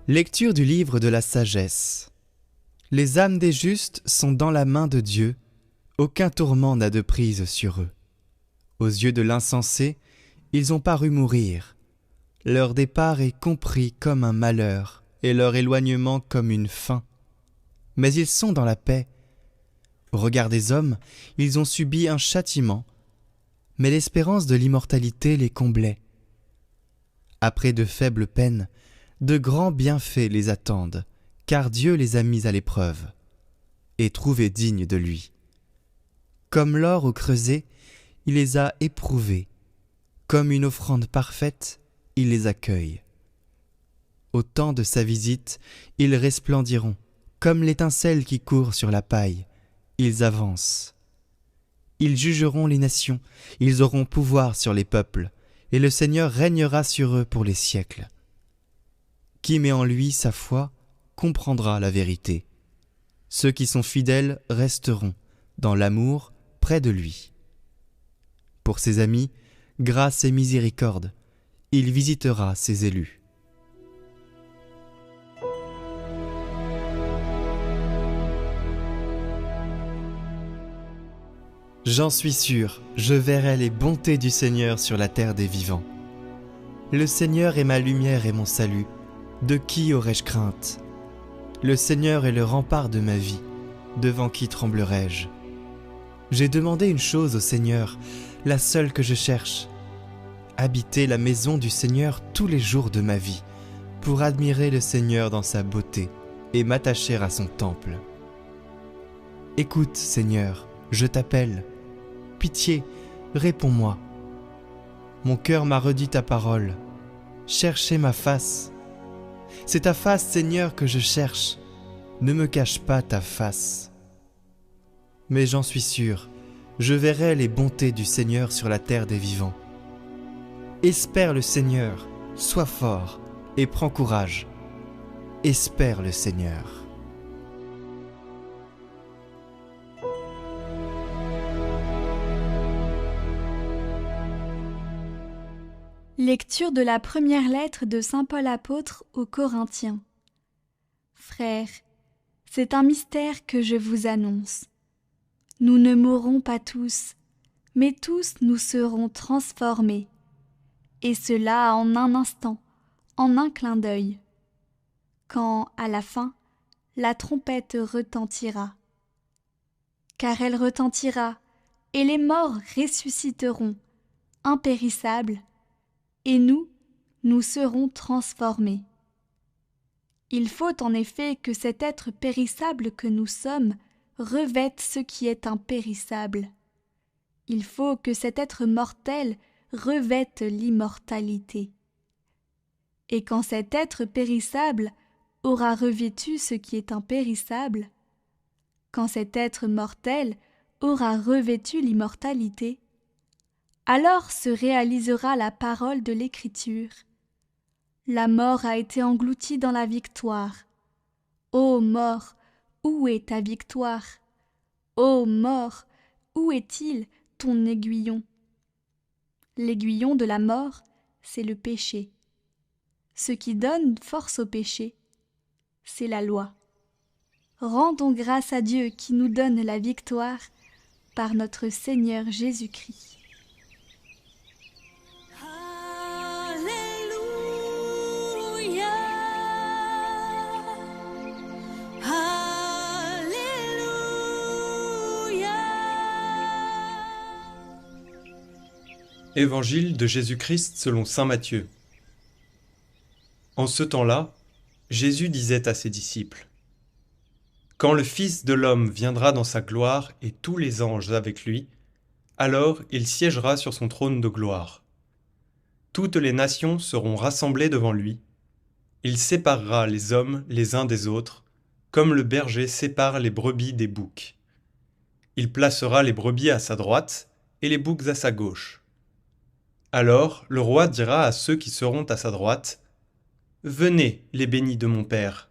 Lecture du livre de la sagesse. Les âmes des justes sont dans la main de Dieu, aucun tourment n'a de prise sur eux. Aux yeux de l'insensé, ils ont paru mourir. Leur départ est compris comme un malheur, et leur éloignement comme une fin. Mais ils sont dans la paix. Au regard des hommes, ils ont subi un châtiment, mais l'espérance de l'immortalité les comblait. Après de faibles peines, de grands bienfaits les attendent, car Dieu les a mis à l'épreuve, et trouvés dignes de lui. Comme l'or au creuset, il les a éprouvés, comme une offrande parfaite, il les accueille. Au temps de sa visite, ils resplendiront, comme l'étincelle qui court sur la paille, ils avancent. Ils jugeront les nations, ils auront pouvoir sur les peuples, et le Seigneur régnera sur eux pour les siècles. Qui met en lui sa foi comprendra la vérité. Ceux qui sont fidèles resteront, dans l'amour, près de lui. Pour ses amis, grâce et miséricorde, il visitera ses élus. J'en suis sûr, je verrai les bontés du Seigneur sur la terre des vivants. Le Seigneur est ma lumière et mon salut. De qui aurais-je crainte? Le Seigneur est le rempart de ma vie. Devant qui tremblerais-je? J'ai demandé une chose au Seigneur, la seule que je cherche. Habiter la maison du Seigneur tous les jours de ma vie, pour admirer le Seigneur dans sa beauté et m'attacher à son temple. Écoute, Seigneur, je t'appelle. Pitié, réponds-moi. Mon cœur m'a redit ta parole. Cherchez ma face. C'est ta face, Seigneur, que je cherche. Ne me cache pas ta face. Mais j'en suis sûr, je verrai les bontés du Seigneur sur la terre des vivants. Espère le Seigneur, sois fort et prends courage. Espère le Seigneur. Lecture de la première lettre de saint Paul apôtre aux Corinthiens. Frères, c'est un mystère que je vous annonce. Nous ne mourrons pas tous, mais tous nous serons transformés, et cela en un instant, en un clin d'œil, quand, à la fin, la trompette retentira. Car elle retentira, et les morts ressusciteront, impérissables, et nous serons transformés. Il faut en effet que cet être périssable que nous sommes revête ce qui est impérissable. Il faut que cet être mortel revête l'immortalité. Et quand cet être périssable aura revêtu ce qui est impérissable, quand cet être mortel aura revêtu l'immortalité, alors se réalisera la parole de l'Écriture. La mort a été engloutie dans la victoire. Ô mort, où est ta victoire? Ô mort, où est-il ton aiguillon? L'aiguillon de la mort, c'est le péché. Ce qui donne force au péché, c'est la loi. Rendons grâce à Dieu qui nous donne la victoire par notre Seigneur Jésus-Christ. Évangile de Jésus-Christ selon saint Matthieu. En ce temps-là, Jésus disait à ses disciples : Quand le Fils de l'homme viendra dans sa gloire et tous les anges avec lui, alors il siégera sur son trône de gloire. Toutes les nations seront rassemblées devant lui. Il séparera les hommes les uns des autres, comme le berger sépare les brebis des boucs. Il placera les brebis à sa droite et les boucs à sa gauche. Alors le roi dira à ceux qui seront à sa droite : Venez, les bénis de mon Père,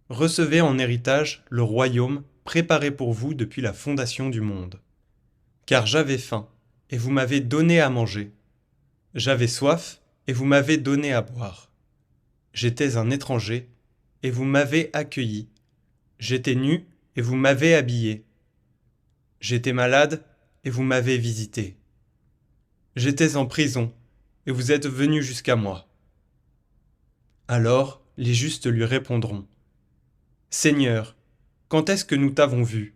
recevez en héritage le royaume préparé pour vous depuis la fondation du monde. Car j'avais faim, et vous m'avez donné à manger. J'avais soif, et vous m'avez donné à boire. J'étais un étranger, et vous m'avez accueilli. J'étais nu, et vous m'avez habillé. J'étais malade, et vous m'avez visité. J'étais en prison, et vous êtes venus jusqu'à moi. » Alors les justes lui répondront : « Seigneur, quand est-ce que nous t'avons vu ?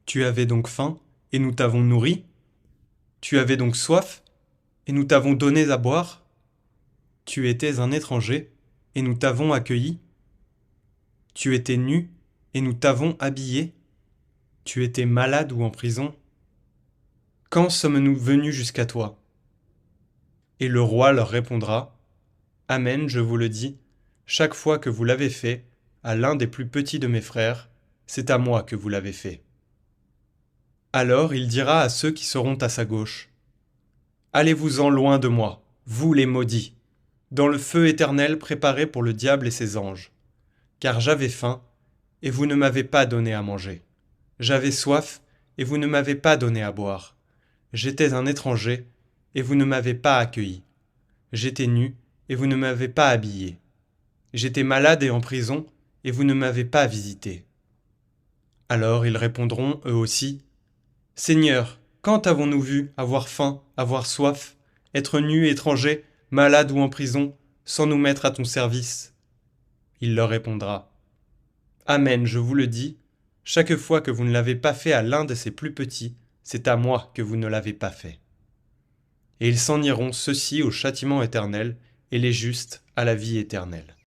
Tu avais donc faim, et nous t'avons nourri ? Tu avais donc soif, et nous t'avons donné à boire ? Tu étais un étranger, et nous t'avons accueilli ? Tu étais nu, et nous t'avons habillé ? Tu étais malade ou en prison ? Quand sommes-nous venus jusqu'à toi ? » Et le roi leur répondra : « Amen, je vous le dis, chaque fois que vous l'avez fait à l'un des plus petits de mes frères, c'est à moi que vous l'avez fait. » Alors il dira à ceux qui seront à sa gauche : « Allez-vous-en loin de moi, vous les maudits, dans le feu éternel préparé pour le diable et ses anges. Car j'avais faim, et vous ne m'avez pas donné à manger. J'avais soif, et vous ne m'avez pas donné à boire. J'étais un étranger, et vous ne m'avez pas accueilli. J'étais nu, et vous ne m'avez pas habillé. J'étais malade et en prison, et vous ne m'avez pas visité. » Alors ils répondront, eux aussi : « Seigneur, quand avons-nous vu avoir faim, avoir soif, être nus, étrangers, malades ou en prison, sans nous mettre à ton service ?» Il leur répondra : « Amen, je vous le dis, chaque fois que vous ne l'avez pas fait à l'un de ces plus petits, c'est à moi que vous ne l'avez pas fait. » Et ils s'en iront, ceux-ci au châtiment éternel, et les justes à la vie éternelle.